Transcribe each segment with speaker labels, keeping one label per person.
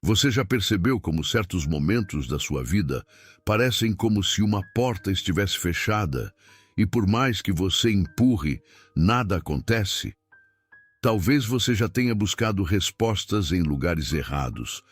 Speaker 1: Você já percebeu como certos momentos da sua vida parecem como se uma porta estivesse fechada e por mais que você empurre, nada acontece? Talvez você já tenha buscado respostas em lugares errados,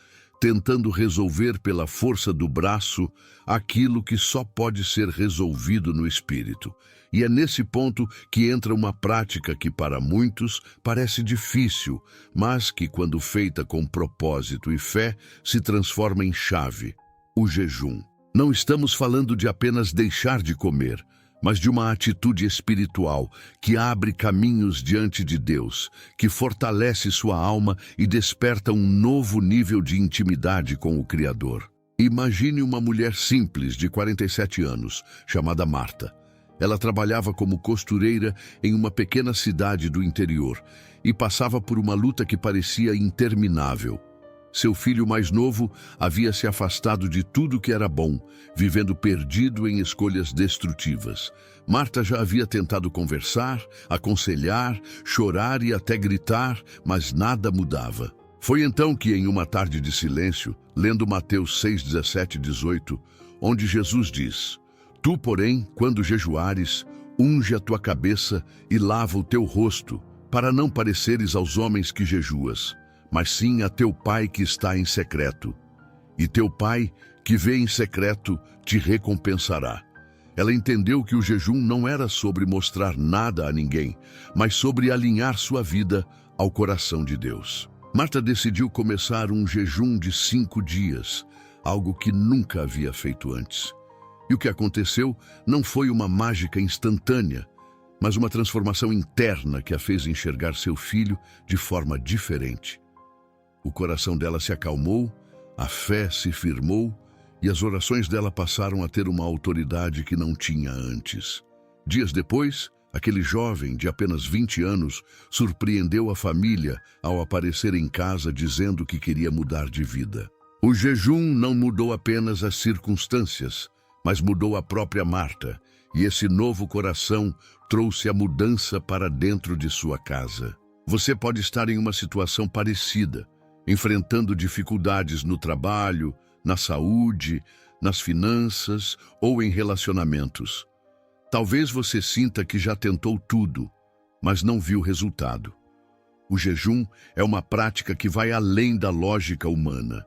Speaker 1: tentando resolver pela força do braço aquilo que só pode ser resolvido no espírito. E é nesse ponto que entra uma prática que para muitos parece difícil, mas que quando feita com propósito e fé, se transforma em chave: o jejum. Não estamos falando de apenas deixar de comer, mas de uma atitude espiritual que abre caminhos diante de Deus, que fortalece sua alma e desperta um novo nível de intimidade com o Criador. Imagine uma mulher simples de 47 anos, chamada Marta. Ela trabalhava como costureira em uma pequena cidade do interior e passava por uma luta que parecia interminável. Seu filho mais novo havia se afastado de tudo que era bom, vivendo perdido em escolhas destrutivas. Marta já havia tentado conversar, aconselhar, chorar e até gritar, mas nada mudava. Foi então que, em uma tarde de silêncio, lendo Mateus 6, 17 e 18, onde Jesus diz: Tu, porém, quando jejuares, unge a tua cabeça e lava o teu rosto, para não pareceres aos homens que jejuas, mas sim a teu Pai que está em secreto. E teu Pai, que vê em secreto, te recompensará. Ela entendeu que o jejum não era sobre mostrar nada a ninguém, mas sobre alinhar sua vida ao coração de Deus. Marta decidiu começar um jejum de 5 dias, algo que nunca havia feito antes. E o que aconteceu não foi uma mágica instantânea, mas uma transformação interna que a fez enxergar seu filho de forma diferente. O coração dela se acalmou, a fé se firmou e as orações dela passaram a ter uma autoridade que não tinha antes. Dias depois, aquele jovem de apenas 20 anos surpreendeu a família ao aparecer em casa dizendo que queria mudar de vida. O jejum não mudou apenas as circunstâncias, mas mudou a própria Marta, e esse novo coração trouxe a mudança para dentro de sua casa. Você pode estar em uma situação parecida, enfrentando dificuldades no trabalho, na saúde, nas finanças ou em relacionamentos. Talvez você sinta que já tentou tudo, mas não viu resultado. O jejum é uma prática que vai além da lógica humana.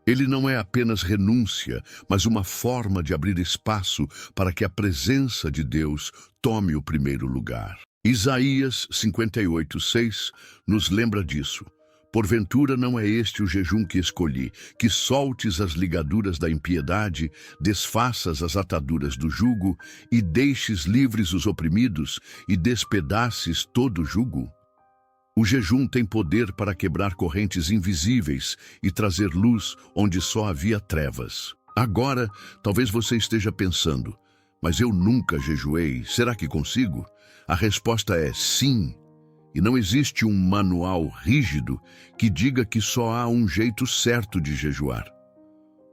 Speaker 1: Ele não é apenas renúncia, mas uma forma de abrir espaço para que a presença de Deus tome o primeiro lugar. Isaías 58:6 nos lembra disso. Porventura não é este o jejum que escolhi, que soltes as ligaduras da impiedade, desfaças as ataduras do jugo, e deixes livres os oprimidos, e despedaces todo o jugo? O jejum tem poder para quebrar correntes invisíveis e trazer luz onde só havia trevas. Agora, talvez você esteja pensando, mas eu nunca jejuei, será que consigo? A resposta é sim. E não existe um manual rígido que diga que só há um jeito certo de jejuar.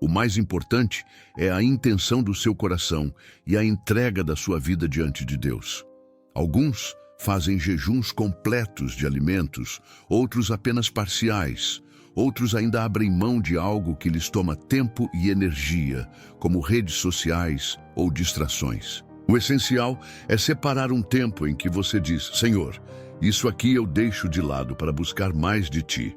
Speaker 1: O mais importante é a intenção do seu coração e a entrega da sua vida diante de Deus. Alguns fazem jejuns completos de alimentos, outros apenas parciais. Outros ainda abrem mão de algo que lhes toma tempo e energia, como redes sociais ou distrações. O essencial é separar um tempo em que você diz: Senhor, isso aqui eu deixo de lado para buscar mais de Ti.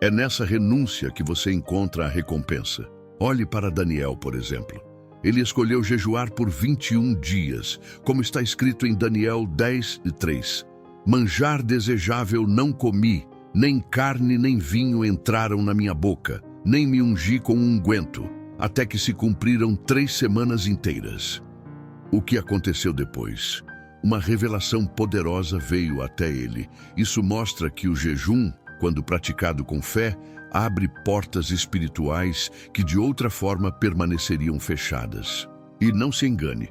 Speaker 1: É nessa renúncia que você encontra a recompensa. Olhe para Daniel, por exemplo. Ele escolheu jejuar por 21 dias, como está escrito em Daniel 10:3. Manjar desejável não comi, nem carne nem vinho entraram na minha boca, nem me ungi com unguento, até que se cumpriram 3 semanas inteiras. O que aconteceu depois? Uma revelação poderosa veio até ele. Isso mostra que o jejum, quando praticado com fé, abre portas espirituais que de outra forma permaneceriam fechadas. E não se engane,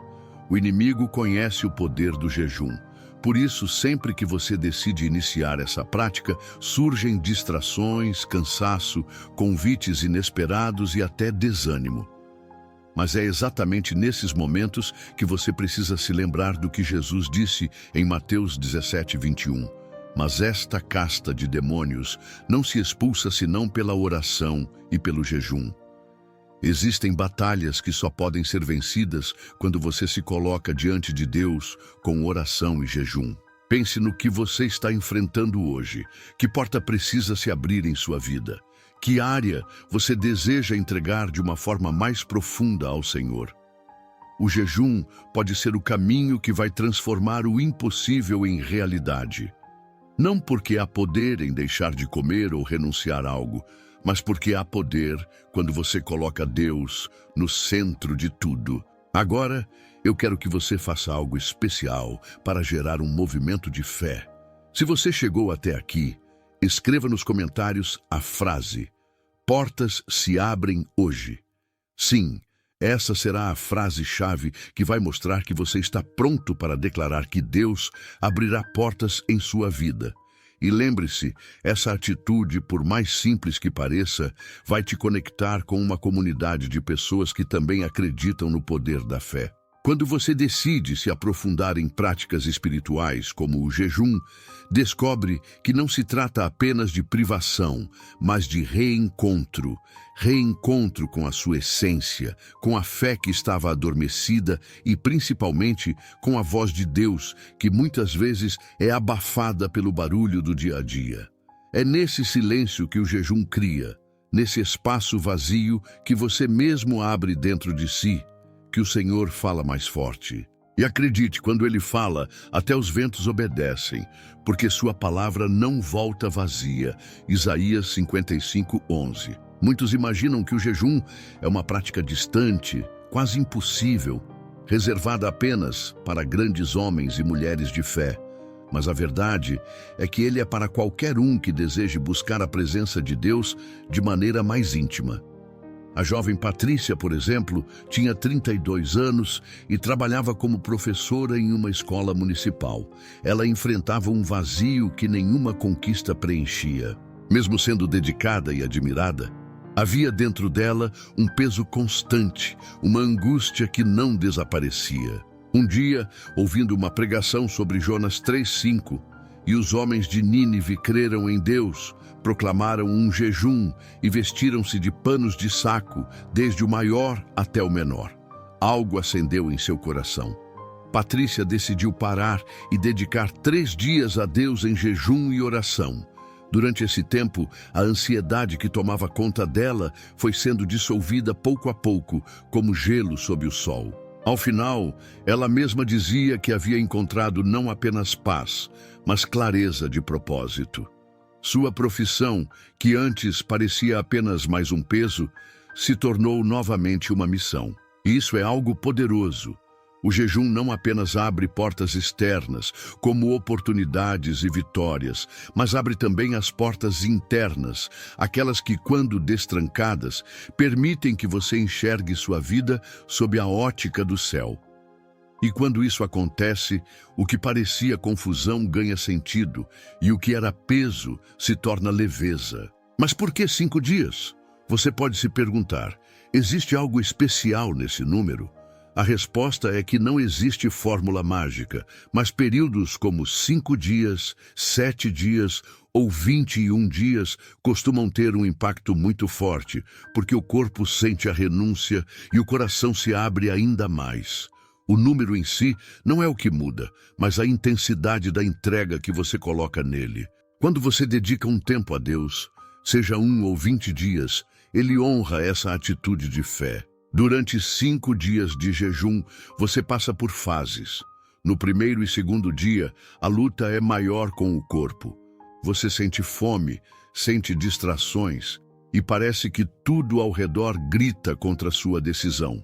Speaker 1: o inimigo conhece o poder do jejum. Por isso, sempre que você decide iniciar essa prática, surgem distrações, cansaço, convites inesperados e até desânimo. Mas é exatamente nesses momentos que você precisa se lembrar do que Jesus disse em Mateus 17:21. Mas esta casta de demônios não se expulsa senão pela oração e pelo jejum. Existem batalhas que só podem ser vencidas quando você se coloca diante de Deus com oração e jejum. Pense no que você está enfrentando hoje. Que porta precisa se abrir em sua vida? Que área você deseja entregar de uma forma mais profunda ao Senhor? O jejum pode ser o caminho que vai transformar o impossível em realidade. Não porque há poder em deixar de comer ou renunciar a algo, mas porque há poder quando você coloca Deus no centro de tudo. Agora, eu quero que você faça algo especial para gerar um movimento de fé. Se você chegou até aqui, escreva nos comentários a frase: "Portas se abrem hoje". Sim, essa será a frase-chave que vai mostrar que você está pronto para declarar que Deus abrirá portas em sua vida. E lembre-se, essa atitude, por mais simples que pareça, vai te conectar com uma comunidade de pessoas que também acreditam no poder da fé. Quando você decide se aprofundar em práticas espirituais, como o jejum, descobre que não se trata apenas de privação, mas de reencontro. Reencontro com a sua essência, com a fé que estava adormecida e, principalmente, com a voz de Deus, que muitas vezes é abafada pelo barulho do dia a dia. É nesse silêncio que o jejum cria, nesse espaço vazio que você mesmo abre dentro de si, que o Senhor fala mais forte. E acredite, quando Ele fala, até os ventos obedecem, porque sua palavra não volta vazia. Isaías 55:11. Muitos imaginam que o jejum é uma prática distante, quase impossível, reservada apenas para grandes homens e mulheres de fé. Mas a verdade é que ele é para qualquer um que deseje buscar a presença de Deus de maneira mais íntima. A jovem Patrícia, por exemplo, tinha 32 anos e trabalhava como professora em uma escola municipal. Ela enfrentava um vazio que nenhuma conquista preenchia. Mesmo sendo dedicada e admirada, havia dentro dela um peso constante, uma angústia que não desaparecia. Um dia, ouvindo uma pregação sobre Jonas 3:5, e os homens de Nínive creram em Deus, proclamaram um jejum e vestiram-se de panos de saco, desde o maior até o menor. Algo acendeu em seu coração. Patrícia decidiu parar e dedicar 3 dias a Deus em jejum e oração. Durante esse tempo, a ansiedade que tomava conta dela foi sendo dissolvida pouco a pouco, como gelo sob o sol. Ao final, ela mesma dizia que havia encontrado não apenas paz, mas clareza de propósito. Sua profissão, que antes parecia apenas mais um peso, se tornou novamente uma missão. E isso é algo poderoso. O jejum não apenas abre portas externas, como oportunidades e vitórias, mas abre também as portas internas, aquelas que, quando destrancadas, permitem que você enxergue sua vida sob a ótica do céu. E quando isso acontece, o que parecia confusão ganha sentido, e o que era peso se torna leveza. Mas por que 5 dias? Você pode se perguntar, existe algo especial nesse número? A resposta é que não existe fórmula mágica, mas períodos como 5 dias, 7 dias ou 21 dias costumam ter um impacto muito forte, porque o corpo sente a renúncia e o coração se abre ainda mais. O número em si não é o que muda, mas a intensidade da entrega que você coloca nele. Quando você dedica um tempo a Deus, seja 1 ou 20 dias, Ele honra essa atitude de fé. Durante 5 dias de jejum, você passa por fases. No primeiro e segundo dia, a luta é maior com o corpo. Você sente fome, sente distrações e parece que tudo ao redor grita contra sua decisão.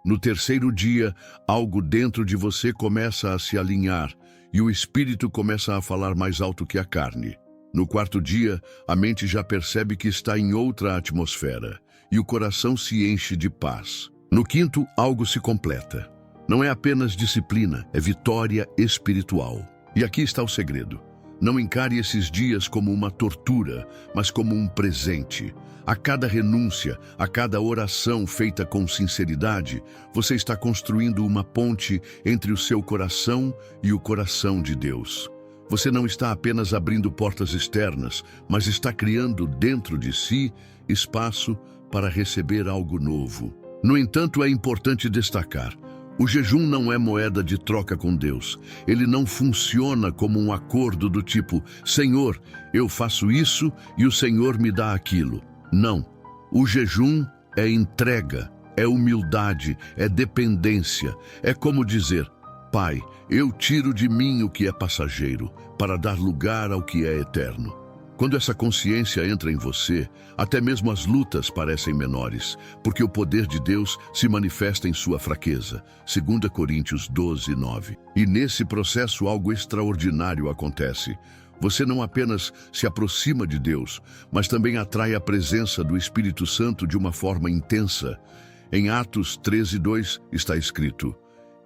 Speaker 1: No terceiro dia, algo dentro de você começa a se alinhar e o espírito começa a falar mais alto que a carne. No quarto dia, a mente já percebe que está em outra atmosfera e o coração se enche de paz. No quinto, algo se completa. Não é apenas disciplina, é vitória espiritual. E aqui está o segredo. Não encare esses dias como uma tortura, mas como um presente. A cada renúncia, a cada oração feita com sinceridade, você está construindo uma ponte entre o seu coração e o coração de Deus. Você não está apenas abrindo portas externas, mas está criando dentro de si espaço para receber algo novo. No entanto, é importante destacar: o jejum não é moeda de troca com Deus. Ele não funciona como um acordo do tipo: Senhor, eu faço isso e o Senhor me dá aquilo. Não. O jejum é entrega, é humildade, é dependência. É como dizer: Pai, eu tiro de mim o que é passageiro, para dar lugar ao que é eterno. Quando essa consciência entra em você, até mesmo as lutas parecem menores, porque o poder de Deus se manifesta em sua fraqueza. 2 Coríntios 12:9. E nesse processo algo extraordinário acontece. Você não apenas se aproxima de Deus, mas também atrai a presença do Espírito Santo de uma forma intensa. Em Atos 13:2 está escrito: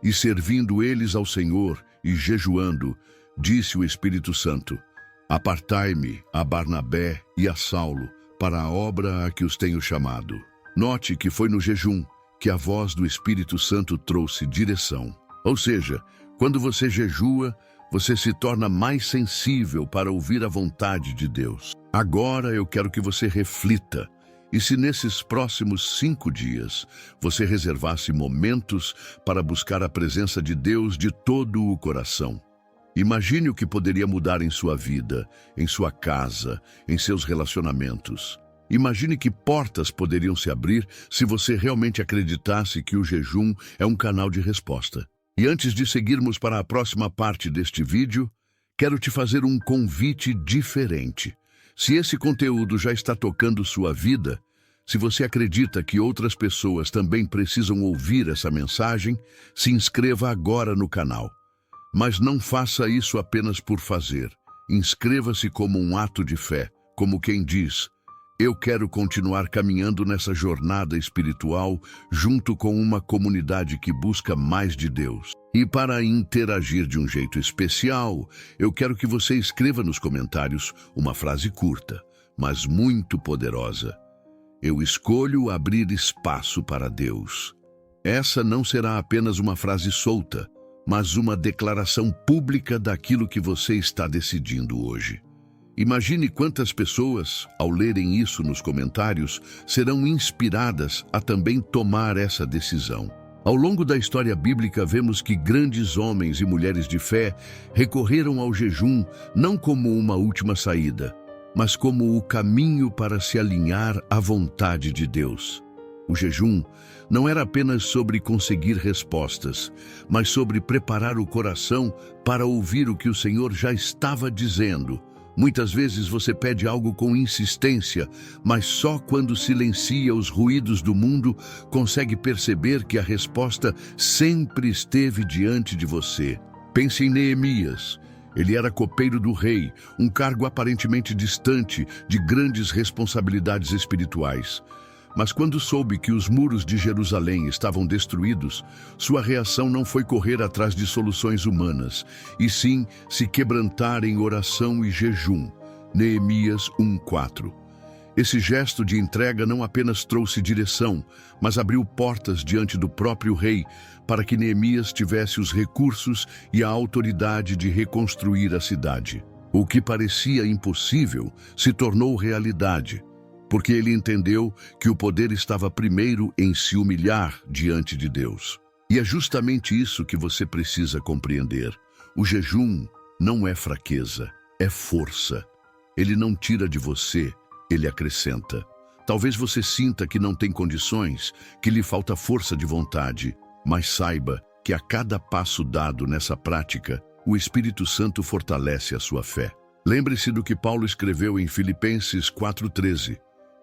Speaker 1: E servindo eles ao Senhor e jejuando, disse o Espírito Santo: Apartai-me a Barnabé e a Saulo para a obra a que os tenho chamado. Note que foi no jejum que a voz do Espírito Santo trouxe direção. Ou seja, quando você jejua, você se torna mais sensível para ouvir a vontade de Deus. Agora eu quero que você reflita. E se nesses próximos 5 dias você reservasse momentos para buscar a presença de Deus de todo o coração? Imagine o que poderia mudar em sua vida, em sua casa, em seus relacionamentos. Imagine que portas poderiam se abrir se você realmente acreditasse que o jejum é um canal de resposta. E antes de seguirmos para a próxima parte deste vídeo, quero te fazer um convite diferente. Se esse conteúdo já está tocando sua vida, se você acredita que outras pessoas também precisam ouvir essa mensagem, se inscreva agora no canal. Mas não faça isso apenas por fazer. Inscreva-se como um ato de fé, como quem diz: eu quero continuar caminhando nessa jornada espiritual junto com uma comunidade que busca mais de Deus. E para interagir de um jeito especial, eu quero que você escreva nos comentários uma frase curta, mas muito poderosa. Eu escolho abrir espaço para Deus. Essa não será apenas uma frase solta, mas uma declaração pública daquilo que você está decidindo hoje. Imagine quantas pessoas, ao lerem isso nos comentários, serão inspiradas a também tomar essa decisão. Ao longo da história bíblica, vemos que grandes homens e mulheres de fé recorreram ao jejum não como uma última saída, mas como o caminho para se alinhar à vontade de Deus. O jejum não era apenas sobre conseguir respostas, mas sobre preparar o coração para ouvir o que o Senhor já estava dizendo. Muitas vezes você pede algo com insistência, mas só quando silencia os ruídos do mundo consegue perceber que a resposta sempre esteve diante de você. Pense em Neemias. Ele era copeiro do rei, um cargo aparentemente distante de grandes responsabilidades espirituais. Mas quando soube que os muros de Jerusalém estavam destruídos, sua reação não foi correr atrás de soluções humanas, e sim se quebrantar em oração e jejum. Neemias 1:4. Esse gesto de entrega não apenas trouxe direção, mas abriu portas diante do próprio rei para que Neemias tivesse os recursos e a autoridade de reconstruir a cidade. O que parecia impossível se tornou realidade, porque ele entendeu que o poder estava primeiro em se humilhar diante de Deus. E é justamente isso que você precisa compreender. O jejum não é fraqueza, é força. Ele não tira de você, ele acrescenta. Talvez você sinta que não tem condições, que lhe falta força de vontade, mas saiba que a cada passo dado nessa prática, o Espírito Santo fortalece a sua fé. Lembre-se do que Paulo escreveu em Filipenses 4:13.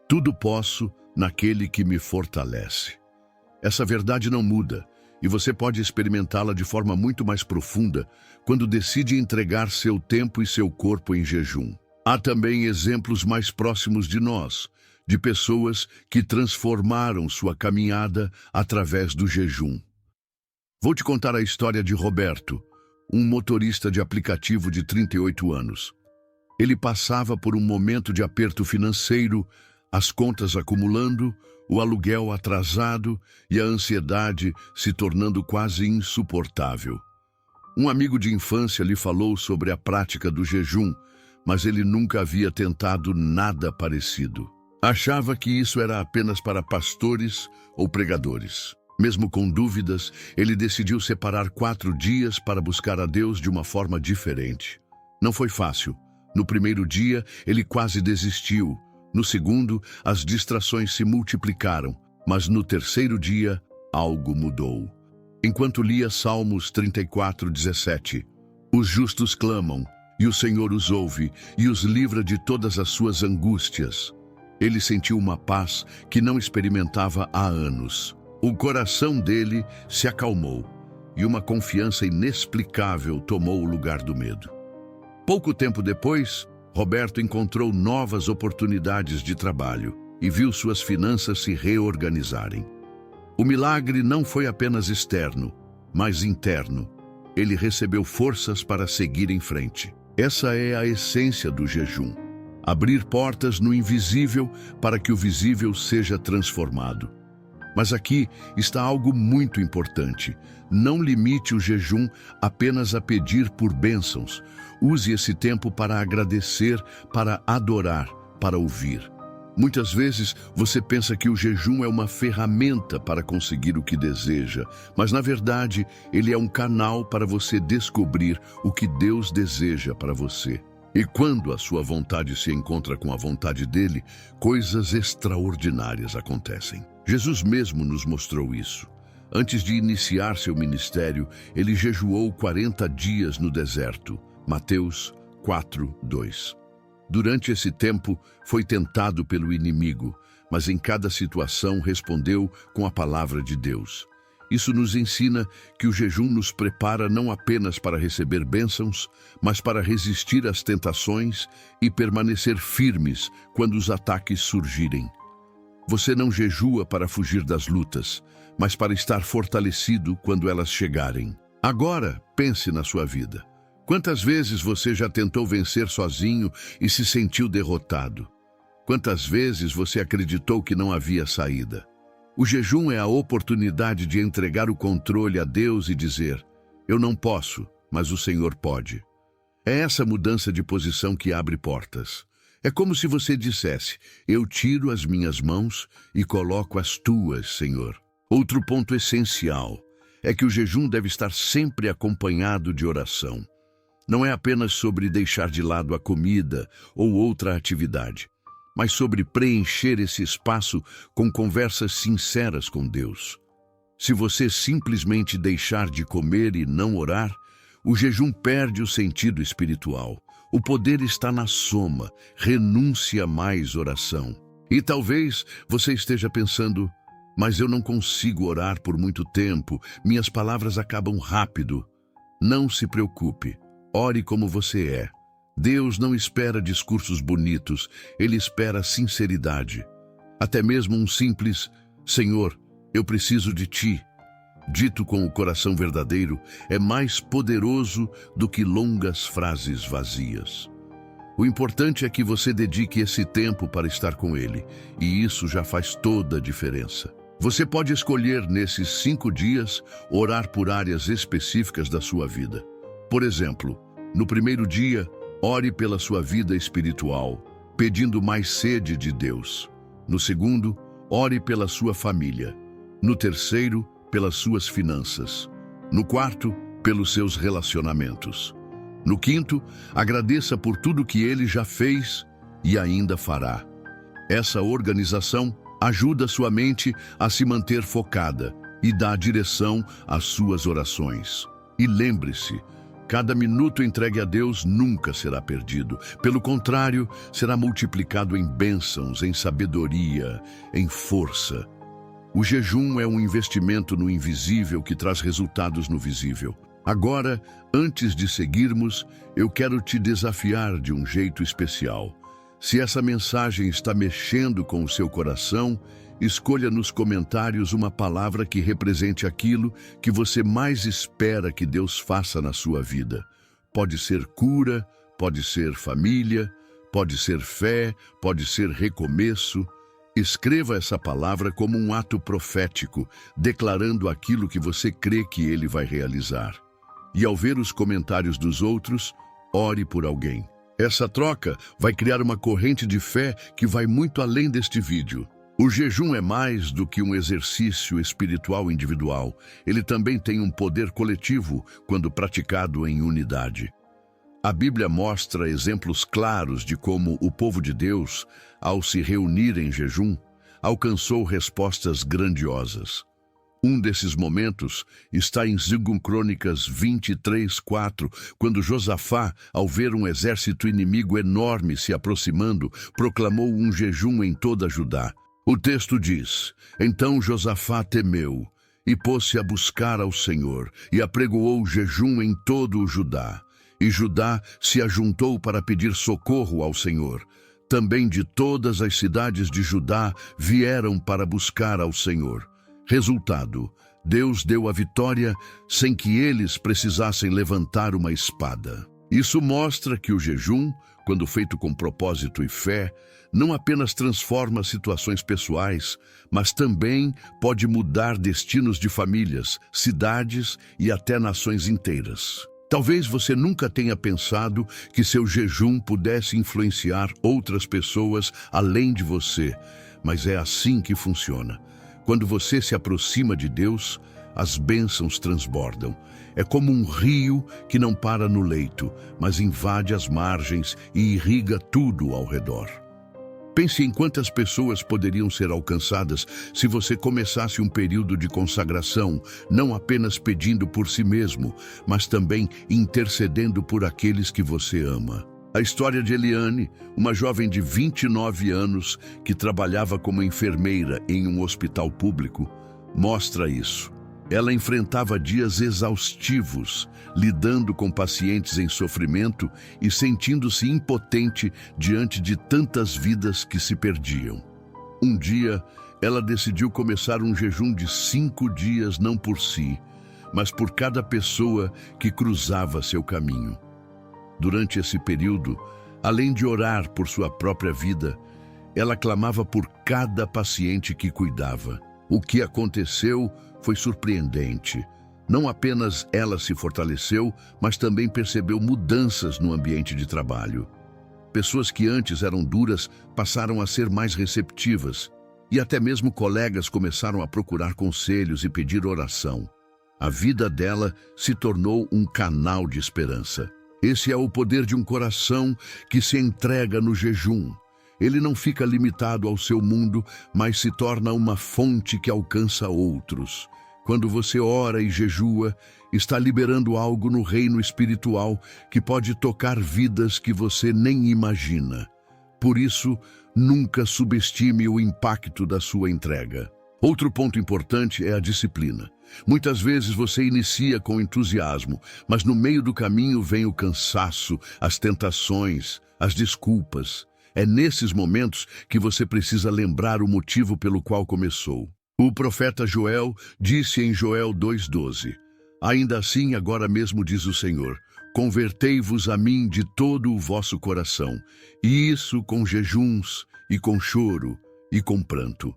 Speaker 1: Tudo posso naquele que me fortalece. Essa verdade não muda, e você pode experimentá-la de forma muito mais profunda quando decide entregar seu tempo e seu corpo em jejum. Há também exemplos mais próximos de nós, de pessoas que transformaram sua caminhada através do jejum. Vou te contar a história de Roberto, um motorista de aplicativo de 38 anos. Ele passava por um momento de aperto financeiro, as contas acumulando, o aluguel atrasado e a ansiedade se tornando quase insuportável. Um amigo de infância lhe falou sobre a prática do jejum, mas ele nunca havia tentado nada parecido. Achava que isso era apenas para pastores ou pregadores. Mesmo com dúvidas, ele decidiu separar 4 dias para buscar a Deus de uma forma diferente. Não foi fácil. No primeiro dia, ele quase desistiu. No segundo, as distrações se multiplicaram. Mas no terceiro dia, algo mudou. Enquanto lia Salmos 34:17, os justos clamam, e o Senhor os ouve e os livra de todas as suas angústias. Ele sentiu uma paz que não experimentava há anos. O coração dele se acalmou e uma confiança inexplicável tomou o lugar do medo. Pouco tempo depois, Roberto encontrou novas oportunidades de trabalho e viu suas finanças se reorganizarem. O milagre não foi apenas externo, mas interno. Ele recebeu forças para seguir em frente. Essa é a essência do jejum. Abrir portas no invisível para que o visível seja transformado. Mas aqui está algo muito importante. Não limite o jejum apenas a pedir por bênçãos. Use esse tempo para agradecer, para adorar, para ouvir. Muitas vezes você pensa que o jejum é uma ferramenta para conseguir o que deseja, mas na verdade ele é um canal para você descobrir o que Deus deseja para você. E quando a sua vontade se encontra com a vontade dele, coisas extraordinárias acontecem. Jesus mesmo nos mostrou isso. Antes de iniciar seu ministério, ele jejuou 40 dias no deserto. Mateus 4:2. Durante esse tempo, foi tentado pelo inimigo, mas em cada situação respondeu com a palavra de Deus. Isso nos ensina que o jejum nos prepara não apenas para receber bênçãos, mas para resistir às tentações e permanecer firmes quando os ataques surgirem. Você não jejua para fugir das lutas, mas para estar fortalecido quando elas chegarem. Agora, pense na sua vida. Quantas vezes você já tentou vencer sozinho e se sentiu derrotado? Quantas vezes você acreditou que não havia saída? O jejum é a oportunidade de entregar o controle a Deus e dizer: eu não posso, mas o Senhor pode. É essa mudança de posição que abre portas. É como se você dissesse: eu tiro as minhas mãos e coloco as tuas, Senhor. Outro ponto essencial é que o jejum deve estar sempre acompanhado de oração. Não é apenas sobre deixar de lado a comida ou outra atividade, mas sobre preencher esse espaço com conversas sinceras com Deus. Se você simplesmente deixar de comer e não orar, o jejum perde o sentido espiritual. O poder está na soma, renúncia mais oração. E talvez você esteja pensando: mas eu não consigo orar por muito tempo, minhas palavras acabam rápido. Não se preocupe, ore como você é. Deus não espera discursos bonitos, Ele espera sinceridade. Até mesmo um simples "Senhor, eu preciso de Ti", dito com o coração verdadeiro, é mais poderoso do que longas frases vazias. O importante é que você dedique esse tempo para estar com Ele, e isso já faz toda a diferença. Você pode escolher nesses 5 dias orar por áreas específicas da sua vida. Por exemplo, no primeiro dia, ore pela sua vida espiritual, pedindo mais sede de Deus. No segundo, ore pela sua família. No terceiro, pelas suas finanças. No quarto, pelos seus relacionamentos. No quinto, agradeça por tudo que Ele já fez e ainda fará. Essa organização ajuda sua mente a se manter focada e dá direção às suas orações. E lembre-se, cada minuto entregue a Deus nunca será perdido. Pelo contrário, será multiplicado em bênçãos, em sabedoria, em força. O jejum é um investimento no invisível que traz resultados no visível. Agora, antes de seguirmos, eu quero te desafiar de um jeito especial. Se essa mensagem está mexendo com o seu coração, escolha nos comentários uma palavra que represente aquilo que você mais espera que Deus faça na sua vida. Pode ser cura, pode ser família, pode ser fé, pode ser recomeço. Escreva essa palavra como um ato profético, declarando aquilo que você crê que Ele vai realizar. E ao ver os comentários dos outros, ore por alguém. Essa troca vai criar uma corrente de fé que vai muito além deste vídeo. O jejum é mais do que um exercício espiritual individual. Ele também tem um poder coletivo quando praticado em unidade. A Bíblia mostra exemplos claros de como o povo de Deus, ao se reunir em jejum, alcançou respostas grandiosas. Um desses momentos está em 2 Crônicas 23:4, quando Josafá, ao ver um exército inimigo enorme se aproximando, proclamou um jejum em toda Judá. O texto diz: Então Josafá temeu e pôs-se a buscar ao Senhor e apregoou jejum em todo o Judá. E Judá se ajuntou para pedir socorro ao Senhor. Também de todas as cidades de Judá vieram para buscar ao Senhor. Resultado, Deus deu a vitória sem que eles precisassem levantar uma espada. Isso mostra que o jejum, quando feito com propósito e fé, não apenas transforma situações pessoais, mas também pode mudar destinos de famílias, cidades e até nações inteiras. Talvez você nunca tenha pensado que seu jejum pudesse influenciar outras pessoas além de você, mas é assim que funciona. Quando você se aproxima de Deus, as bênçãos transbordam. É como um rio que não para no leito, mas invade as margens e irriga tudo ao redor. Pense em quantas pessoas poderiam ser alcançadas se você começasse um período de consagração, não apenas pedindo por si mesmo, mas também intercedendo por aqueles que você ama. A história de Eliane, uma jovem de 29 anos que trabalhava como enfermeira em um hospital público, mostra isso. Ela enfrentava dias exaustivos, lidando com pacientes em sofrimento e sentindo-se impotente diante de tantas vidas que se perdiam. Um dia, ela decidiu começar um jejum de 5 dias não por si, mas por cada pessoa que cruzava seu caminho. Durante esse período, além de orar por sua própria vida, ela clamava por cada paciente que cuidava. O que aconteceu foi surpreendente. Não apenas ela se fortaleceu, mas também percebeu mudanças no ambiente de trabalho. Pessoas que antes eram duras passaram a ser mais receptivas, e até mesmo colegas começaram a procurar conselhos e pedir oração. A vida dela se tornou um canal de esperança. Esse é o poder de um coração que se entrega no jejum. Ele não fica limitado ao seu mundo, mas se torna uma fonte que alcança outros. Quando você ora e jejua, está liberando algo no reino espiritual que pode tocar vidas que você nem imagina. Por isso, nunca subestime o impacto da sua entrega. Outro ponto importante é a disciplina. Muitas vezes você inicia com entusiasmo, mas no meio do caminho vem o cansaço, as tentações, as desculpas. É nesses momentos que você precisa lembrar o motivo pelo qual começou. O profeta Joel disse em Joel 2:12, Ainda assim, agora mesmo diz o Senhor, convertei-vos a mim de todo o vosso coração, e isso com jejuns, e com choro, e com pranto.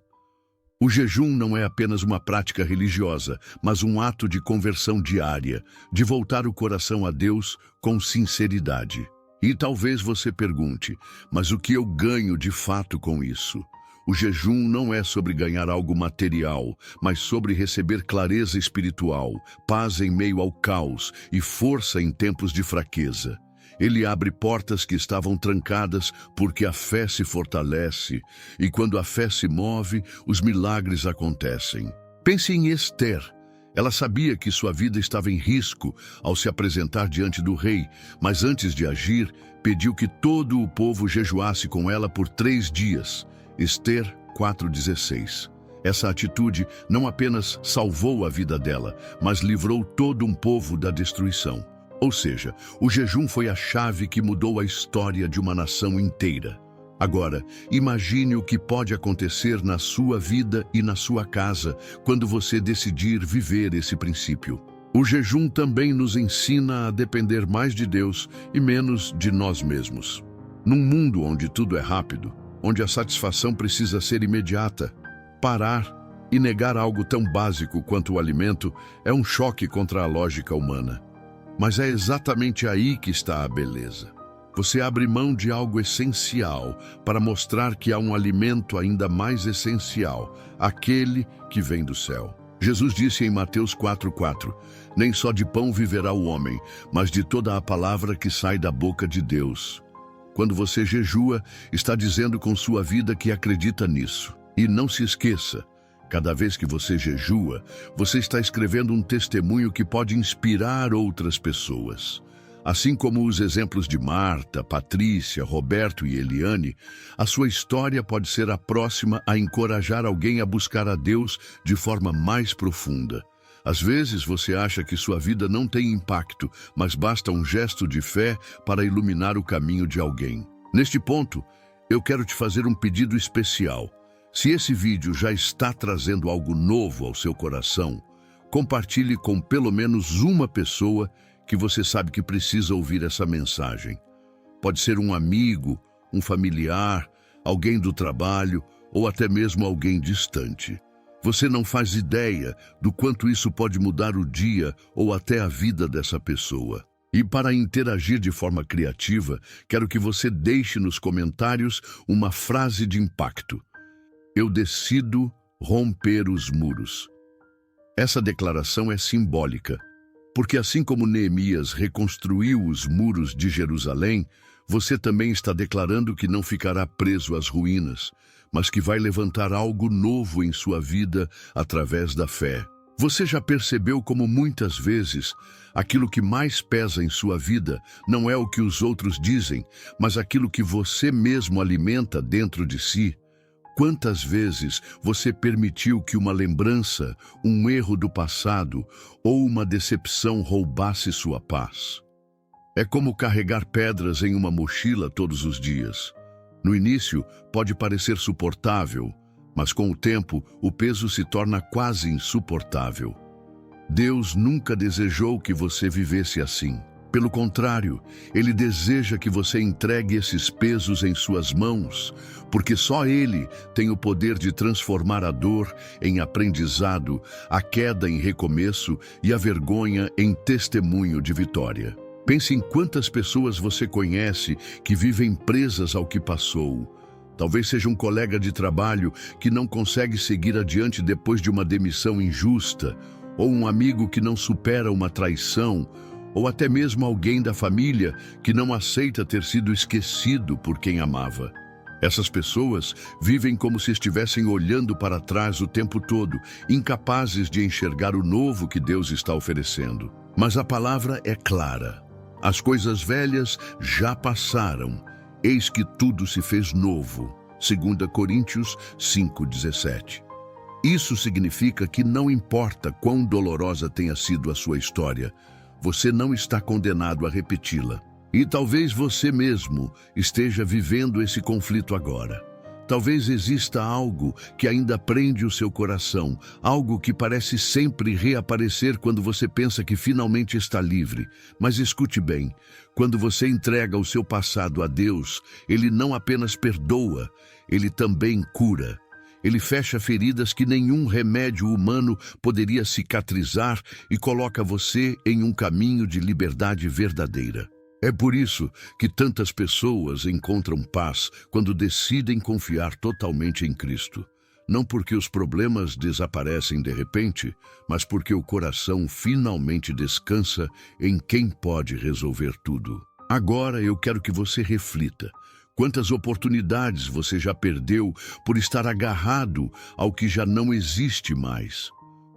Speaker 1: O jejum não é apenas uma prática religiosa, mas um ato de conversão diária, de voltar o coração a Deus com sinceridade. E talvez você pergunte, mas o que eu ganho de fato com isso? O jejum não é sobre ganhar algo material, mas sobre receber clareza espiritual, paz em meio ao caos e força em tempos de fraqueza. Ele abre portas que estavam trancadas porque a fé se fortalece, e quando a fé se move, os milagres acontecem. Pense em Esther. Ela sabia que sua vida estava em risco ao se apresentar diante do rei, mas antes de agir, pediu que todo o povo jejuasse com ela por 3 dias. Esther 4:16. Essa atitude não apenas salvou a vida dela, mas livrou todo um povo da destruição. Ou seja, o jejum foi a chave que mudou a história de uma nação inteira. Agora, imagine o que pode acontecer na sua vida e na sua casa quando você decidir viver esse princípio. O jejum também nos ensina a depender mais de Deus e menos de nós mesmos. Num mundo onde tudo é rápido, onde a satisfação precisa ser imediata, parar e negar algo tão básico quanto o alimento é um choque contra a lógica humana. Mas é exatamente aí que está a beleza. Você abre mão de algo essencial para mostrar que há um alimento ainda mais essencial, aquele que vem do céu. Jesus disse em Mateus 4:4, nem só de pão viverá o homem, mas de toda a palavra que sai da boca de Deus. Quando você jejua, está dizendo com sua vida que acredita nisso. E não se esqueça, cada vez que você jejua, você está escrevendo um testemunho que pode inspirar outras pessoas. Assim como os exemplos de Marta, Patrícia, Roberto e Eliane, a sua história pode ser a próxima a encorajar alguém a buscar a Deus de forma mais profunda. Às vezes você acha que sua vida não tem impacto, mas basta um gesto de fé para iluminar o caminho de alguém. Neste ponto, eu quero te fazer um pedido especial. Se esse vídeo já está trazendo algo novo ao seu coração, compartilhe com pelo menos uma pessoa que você sabe que precisa ouvir essa mensagem. Pode ser um amigo, um familiar, alguém do trabalho ou até mesmo alguém distante. Você não faz ideia do quanto isso pode mudar o dia ou até a vida dessa pessoa. E para interagir de forma criativa, quero que você deixe nos comentários uma frase de impacto. Eu decido romper os muros. Essa declaração é simbólica, porque assim como Neemias reconstruiu os muros de Jerusalém, você também está declarando que não ficará preso às ruínas, mas que vai levantar algo novo em sua vida através da fé. Você já percebeu como muitas vezes aquilo que mais pesa em sua vida não é o que os outros dizem, mas aquilo que você mesmo alimenta dentro de si? Quantas vezes você permitiu que uma lembrança, um erro do passado ou uma decepção roubasse sua paz? É como carregar pedras em uma mochila todos os dias. No início, pode parecer suportável, mas com o tempo, o peso se torna quase insuportável. Deus nunca desejou que você vivesse assim. Pelo contrário, Ele deseja que você entregue esses pesos em suas mãos, porque só Ele tem o poder de transformar a dor em aprendizado, a queda em recomeço e a vergonha em testemunho de vitória. Pense em quantas pessoas você conhece que vivem presas ao que passou. Talvez seja um colega de trabalho que não consegue seguir adiante depois de uma demissão injusta, ou um amigo que não supera uma traição, ou até mesmo alguém da família que não aceita ter sido esquecido por quem amava. Essas pessoas vivem como se estivessem olhando para trás o tempo todo, incapazes de enxergar o novo que Deus está oferecendo. Mas a palavra é clara. As coisas velhas já passaram, eis que tudo se fez novo. 2 Coríntios 5:17. Isso significa que não importa quão dolorosa tenha sido a sua história, você não está condenado a repeti-la. E talvez você mesmo esteja vivendo esse conflito agora. Talvez exista algo que ainda prende o seu coração, algo que parece sempre reaparecer quando você pensa que finalmente está livre. Mas escute bem, quando você entrega o seu passado a Deus, Ele não apenas perdoa, Ele também cura. Ele fecha feridas que nenhum remédio humano poderia cicatrizar e coloca você em um caminho de liberdade verdadeira. É por isso que tantas pessoas encontram paz quando decidem confiar totalmente em Cristo. Não porque os problemas desaparecem de repente, mas porque o coração finalmente descansa em quem pode resolver tudo. Agora eu quero que você reflita. Quantas oportunidades você já perdeu por estar agarrado ao que já não existe mais?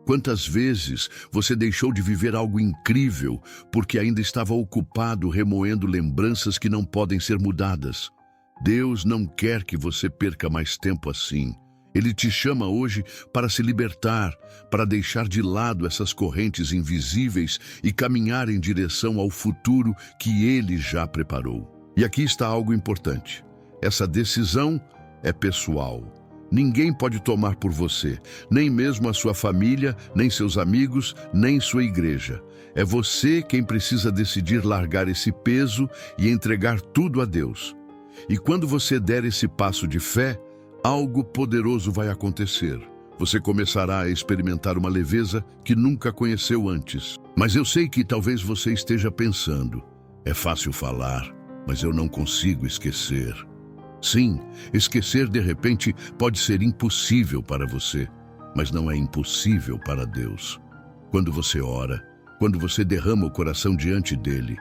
Speaker 1: Quantas vezes você deixou de viver algo incrível porque ainda estava ocupado remoendo lembranças que não podem ser mudadas? Deus não quer que você perca mais tempo assim. Ele te chama hoje para se libertar, para deixar de lado essas correntes invisíveis e caminhar em direção ao futuro que Ele já preparou. E aqui está algo importante. Essa decisão é pessoal. Ninguém pode tomar por você, nem mesmo a sua família, nem seus amigos, nem sua igreja. É você quem precisa decidir largar esse peso e entregar tudo a Deus. E quando você der esse passo de fé, algo poderoso vai acontecer. Você começará a experimentar uma leveza que nunca conheceu antes. Mas eu sei que talvez você esteja pensando: é fácil falar, mas eu não consigo esquecer. Sim, esquecer de repente pode ser impossível para você, mas não é impossível para Deus. Quando você ora, quando você derrama o coração diante dele,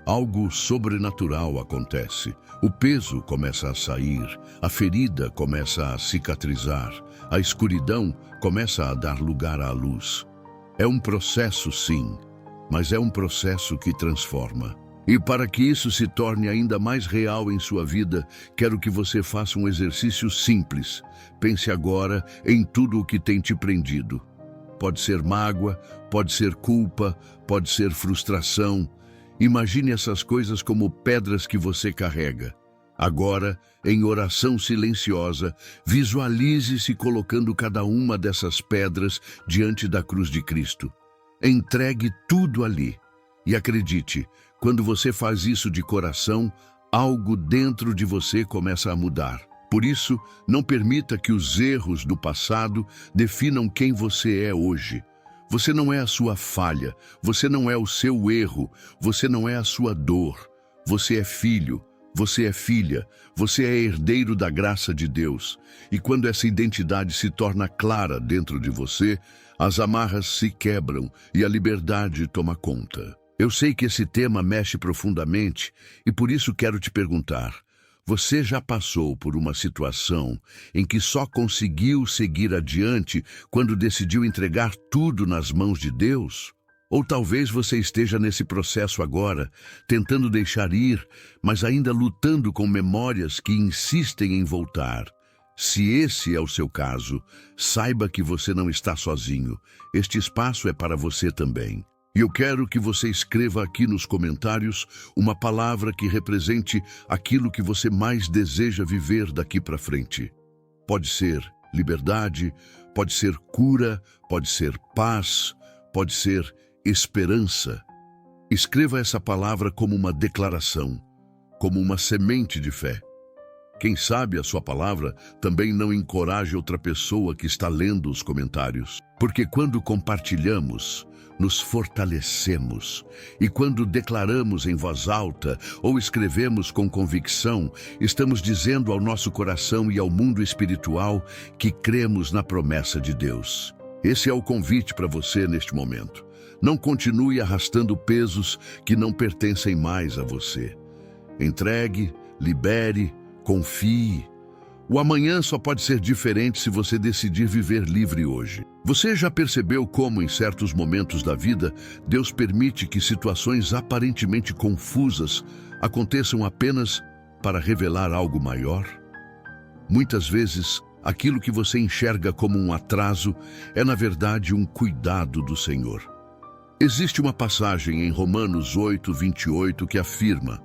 Speaker 1: algo sobrenatural acontece. O peso começa a sair, a ferida começa a cicatrizar, a escuridão começa a dar lugar à luz. É um processo, sim, mas é um processo que transforma. E para que isso se torne ainda mais real em sua vida, quero que você faça um exercício simples. Pense agora em tudo o que tem te prendido. Pode ser mágoa, pode ser culpa, pode ser frustração. Imagine essas coisas como pedras que você carrega. Agora, em oração silenciosa, visualize-se colocando cada uma dessas pedras diante da cruz de Cristo. Entregue tudo ali. E acredite, quando você faz isso de coração, algo dentro de você começa a mudar. Por isso, não permita que os erros do passado definam quem você é hoje. Você não é a sua falha, você não é o seu erro, você não é a sua dor. Você é filho, você é filha, você é herdeiro da graça de Deus. E quando essa identidade se torna clara dentro de você, as amarras se quebram e a liberdade toma conta. Eu sei que esse tema mexe profundamente e por isso quero te perguntar: você já passou por uma situação em que só conseguiu seguir adiante quando decidiu entregar tudo nas mãos de Deus? Ou talvez você esteja nesse processo agora, tentando deixar ir, mas ainda lutando com memórias que insistem em voltar. Se esse é o seu caso, saiba que você não está sozinho. Este espaço é para você também. E eu quero que você escreva aqui nos comentários uma palavra que represente aquilo que você mais deseja viver daqui para frente. Pode ser liberdade, pode ser cura, pode ser paz, pode ser esperança. Escreva essa palavra como uma declaração, como uma semente de fé. Quem sabe a sua palavra também não encoraje outra pessoa que está lendo os comentários. Porque quando compartilhamos, nos fortalecemos. E quando declaramos em voz alta ou escrevemos com convicção, estamos dizendo ao nosso coração e ao mundo espiritual que cremos na promessa de Deus. Esse é o convite para você neste momento. Não continue arrastando pesos que não pertencem mais a você. Entregue, libere, confie. O amanhã só pode ser diferente se você decidir viver livre hoje. Você já percebeu como, em certos momentos da vida, Deus permite que situações aparentemente confusas aconteçam apenas para revelar algo maior? Muitas vezes, aquilo que você enxerga como um atraso é, na verdade, um cuidado do Senhor. Existe uma passagem em Romanos 8:28 que afirma: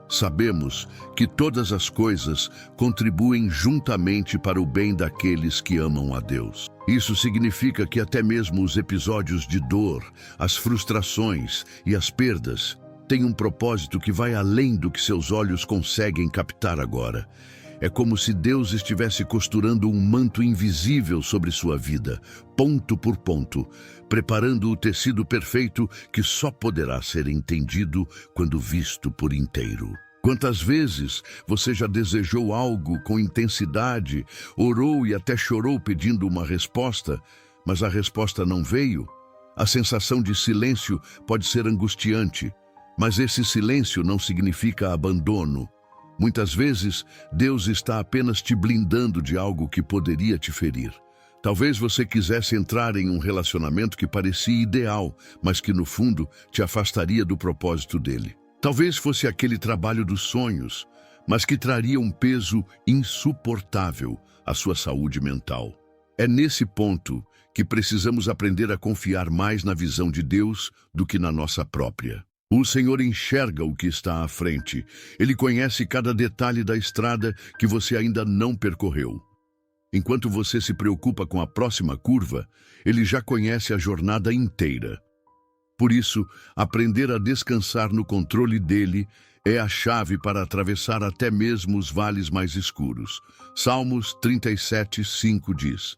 Speaker 1: sabemos que todas as coisas contribuem juntamente para o bem daqueles que amam a Deus. Isso significa que até mesmo os episódios de dor, as frustrações e as perdas têm um propósito que vai além do que seus olhos conseguem captar agora. É como se Deus estivesse costurando um manto invisível sobre sua vida, ponto por ponto, preparando o tecido perfeito que só poderá ser entendido quando visto por inteiro. Quantas vezes você já desejou algo com intensidade, orou e até chorou pedindo uma resposta, mas a resposta não veio? A sensação de silêncio pode ser angustiante, mas esse silêncio não significa abandono. Muitas vezes, Deus está apenas te blindando de algo que poderia te ferir. Talvez você quisesse entrar em um relacionamento que parecia ideal, mas que no fundo te afastaria do propósito dele. Talvez fosse aquele trabalho dos sonhos, mas que traria um peso insuportável à sua saúde mental. É nesse ponto que precisamos aprender a confiar mais na visão de Deus do que na nossa própria. O Senhor enxerga o que está à frente. Ele conhece cada detalhe da estrada que você ainda não percorreu. Enquanto você se preocupa com a próxima curva, Ele já conhece a jornada inteira. Por isso, aprender a descansar no controle dele é a chave para atravessar até mesmo os vales mais escuros. Salmos 37:5 diz: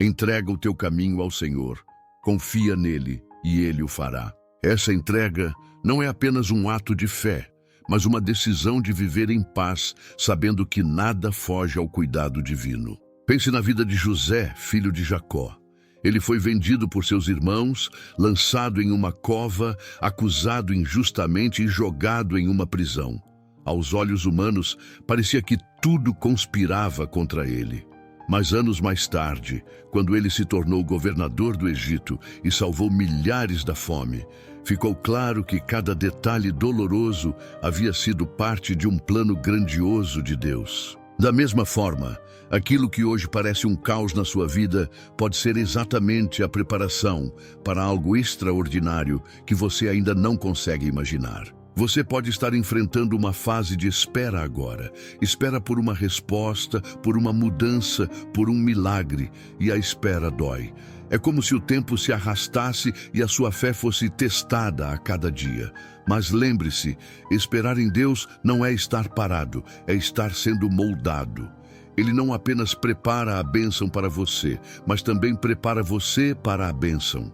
Speaker 1: Entrega o teu caminho ao Senhor, confia nele e ele o fará. Essa entrega não é apenas um ato de fé, mas uma decisão de viver em paz, sabendo que nada foge ao cuidado divino. Pense na vida de José, filho de Jacó. Ele foi vendido por seus irmãos, lançado em uma cova, acusado injustamente e jogado em uma prisão. Aos olhos humanos, parecia que tudo conspirava contra ele. Mas anos mais tarde, quando ele se tornou governador do Egito e salvou milhares da fome, ficou claro que cada detalhe doloroso havia sido parte de um plano grandioso de Deus. Da mesma forma, aquilo que hoje parece um caos na sua vida pode ser exatamente a preparação para algo extraordinário que você ainda não consegue imaginar. Você pode estar enfrentando uma fase de espera agora. Espera por uma resposta, por uma mudança, por um milagre, e a espera dói. É como se o tempo se arrastasse e a sua fé fosse testada a cada dia. Mas lembre-se, esperar em Deus não é estar parado, é estar sendo moldado. Ele não apenas prepara a bênção para você, mas também prepara você para a bênção.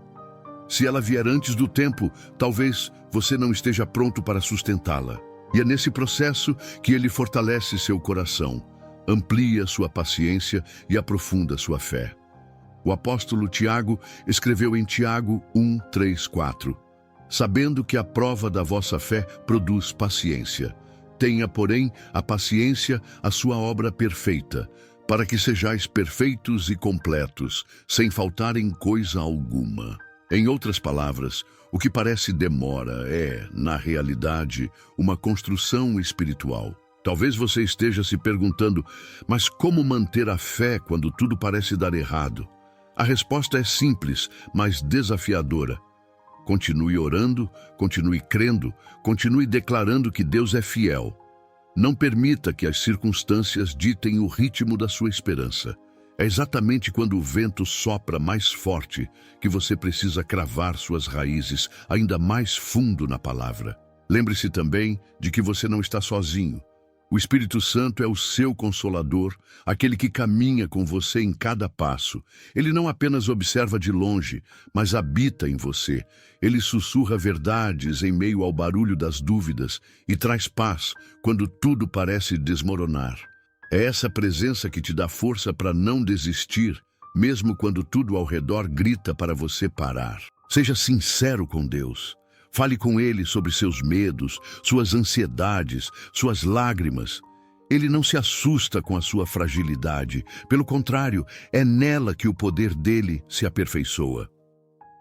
Speaker 1: Se ela vier antes do tempo, talvez você não esteja pronto para sustentá-la. E é nesse processo que ele fortalece seu coração, amplia sua paciência e aprofunda sua fé. O apóstolo Tiago escreveu em Tiago 1, 3, 4: sabendo que a prova da vossa fé produz paciência. Tenha, porém, a paciência a sua obra perfeita, para que sejais perfeitos e completos, sem faltar em coisa alguma. Em outras palavras, o que parece demora é, na realidade, uma construção espiritual. Talvez você esteja se perguntando, mas como manter a fé quando tudo parece dar errado? A resposta é simples, mas desafiadora. Continue orando, continue crendo, continue declarando que Deus é fiel. Não permita que as circunstâncias ditem o ritmo da sua esperança. É exatamente quando o vento sopra mais forte que você precisa cravar suas raízes ainda mais fundo na palavra. Lembre-se também de que você não está sozinho. O Espírito Santo é o seu consolador, aquele que caminha com você em cada passo. Ele não apenas observa de longe, mas habita em você. Ele sussurra verdades em meio ao barulho das dúvidas e traz paz quando tudo parece desmoronar. É essa presença que te dá força para não desistir, mesmo quando tudo ao redor grita para você parar. Seja sincero com Deus. Fale com Ele sobre seus medos, suas ansiedades, suas lágrimas. Ele não se assusta com a sua fragilidade. Pelo contrário, é nela que o poder dele se aperfeiçoa.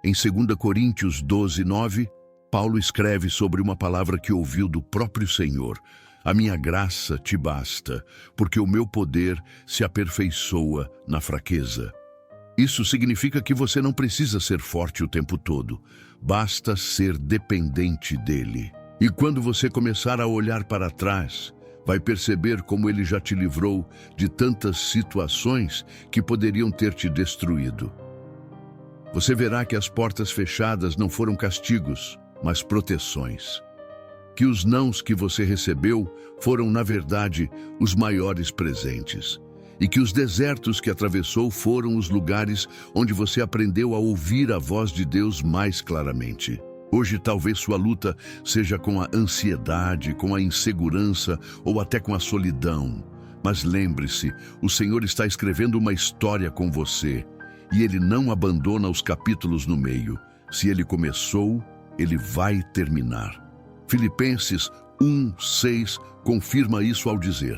Speaker 1: Em 2 Coríntios 12, 9, Paulo escreve sobre uma palavra que ouviu do próprio Senhor: a minha graça te basta, porque o meu poder se aperfeiçoa na fraqueza. Isso significa que você não precisa ser forte o tempo todo. Basta ser dependente dele. E quando você começar a olhar para trás, vai perceber como ele já te livrou de tantas situações que poderiam ter te destruído. Você verá que as portas fechadas não foram castigos, mas proteções. Que os nãos que você recebeu foram, na verdade, os maiores presentes. E que os desertos que atravessou foram os lugares onde você aprendeu a ouvir a voz de Deus mais claramente. Hoje talvez sua luta seja com a ansiedade, com a insegurança ou até com a solidão. Mas lembre-se, o Senhor está escrevendo uma história com você e Ele não abandona os capítulos no meio. Se Ele começou, Ele vai terminar. Filipenses 1:6 confirma isso ao dizer: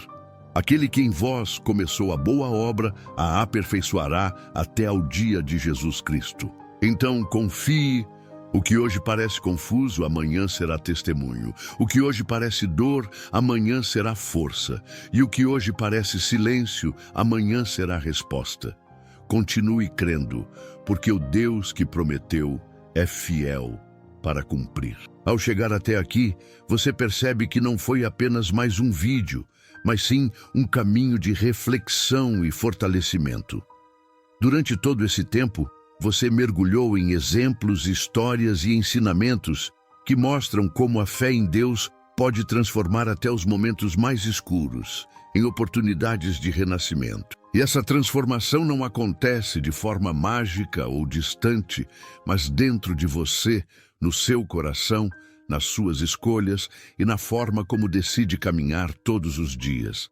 Speaker 1: aquele que em vós começou a boa obra, a aperfeiçoará até ao dia de Jesus Cristo. Então confie. O que hoje parece confuso, amanhã será testemunho. O que hoje parece dor, amanhã será força. E o que hoje parece silêncio, amanhã será resposta. Continue crendo, porque o Deus que prometeu é fiel para cumprir. Ao chegar até aqui, você percebe que não foi apenas mais um vídeo, mas sim um caminho de reflexão e fortalecimento. Durante todo esse tempo, você mergulhou em exemplos, histórias e ensinamentos que mostram como a fé em Deus pode transformar até os momentos mais escuros em oportunidades de renascimento. E essa transformação não acontece de forma mágica ou distante, mas dentro de você, no seu coração, nas suas escolhas e na forma como decide caminhar todos os dias.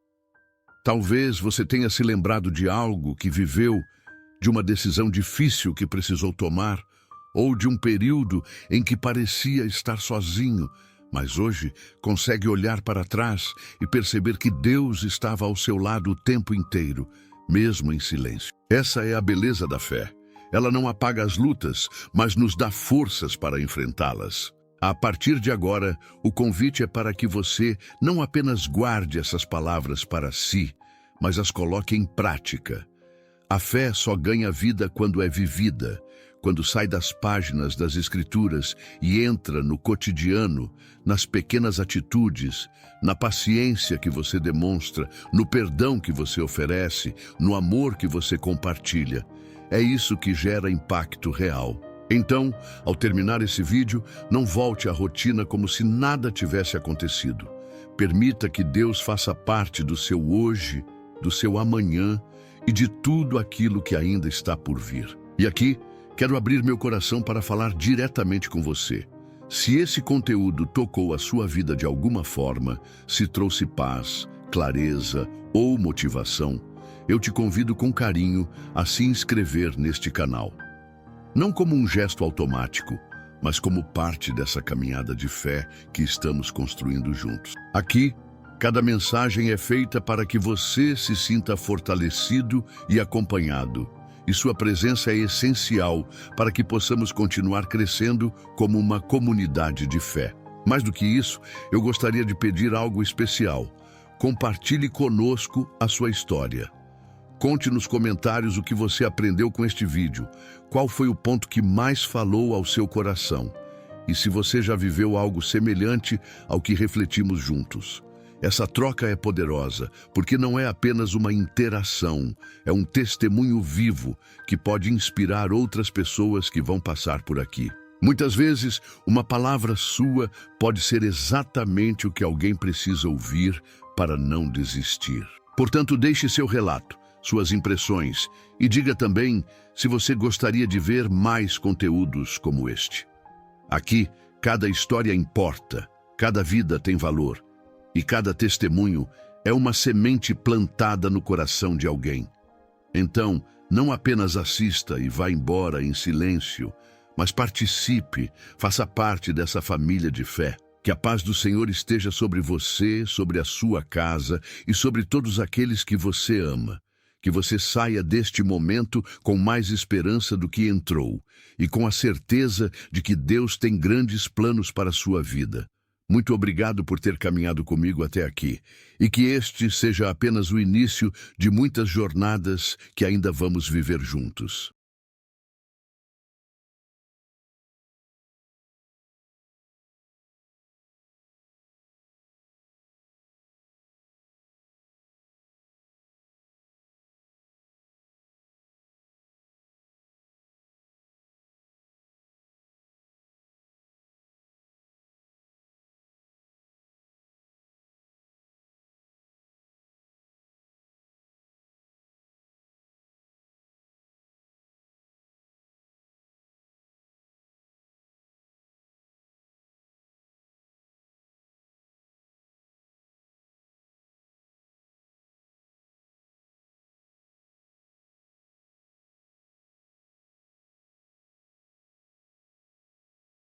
Speaker 1: Talvez você tenha se lembrado de algo que viveu, de uma decisão difícil que precisou tomar, ou de um período em que parecia estar sozinho, mas hoje consegue olhar para trás e perceber que Deus estava ao seu lado o tempo inteiro, mesmo em silêncio. Essa é a beleza da fé. Ela não apaga as lutas, mas nos dá forças para enfrentá-las. A partir de agora, o convite é para que você não apenas guarde essas palavras para si, mas as coloque em prática. A fé só ganha vida quando é vivida, quando sai das páginas das Escrituras e entra no cotidiano, nas pequenas atitudes, na paciência que você demonstra, no perdão que você oferece, no amor que você compartilha. É isso que gera impacto real. Então, ao terminar esse vídeo, não volte à rotina como se nada tivesse acontecido. Permita que Deus faça parte do seu hoje, do seu amanhã e de tudo aquilo que ainda está por vir. E aqui, quero abrir meu coração para falar diretamente com você. Se esse conteúdo tocou a sua vida de alguma forma, se trouxe paz, clareza ou motivação, eu te convido com carinho a se inscrever neste canal. Não como um gesto automático, mas como parte dessa caminhada de fé que estamos construindo juntos. Aqui, cada mensagem é feita para que você se sinta fortalecido e acompanhado, e sua presença é essencial para que possamos continuar crescendo como uma comunidade de fé. Mais do que isso, eu gostaria de pedir algo especial. Compartilhe conosco a sua história. Conte nos comentários o que você aprendeu com este vídeo, qual foi o ponto que mais falou ao seu coração, e se você já viveu algo semelhante ao que refletimos juntos. Essa troca é poderosa, porque não é apenas uma interação, é um testemunho vivo que pode inspirar outras pessoas que vão passar por aqui. Muitas vezes, uma palavra sua pode ser exatamente o que alguém precisa ouvir para não desistir. Portanto, deixe seu relato, suas impressões e diga também se você gostaria de ver mais conteúdos como este. Aqui, cada história importa, cada vida tem valor e cada testemunho é uma semente plantada no coração de alguém. Então, não apenas assista e vá embora em silêncio, mas participe, faça parte dessa família de fé. Que a paz do Senhor esteja sobre você, sobre a sua casa e sobre todos aqueles que você ama. Que você saia deste momento com mais esperança do que entrou e com a certeza de que Deus tem grandes planos para a sua vida. Muito obrigado por ter caminhado comigo até aqui e que este seja apenas o início de muitas jornadas que ainda vamos viver juntos.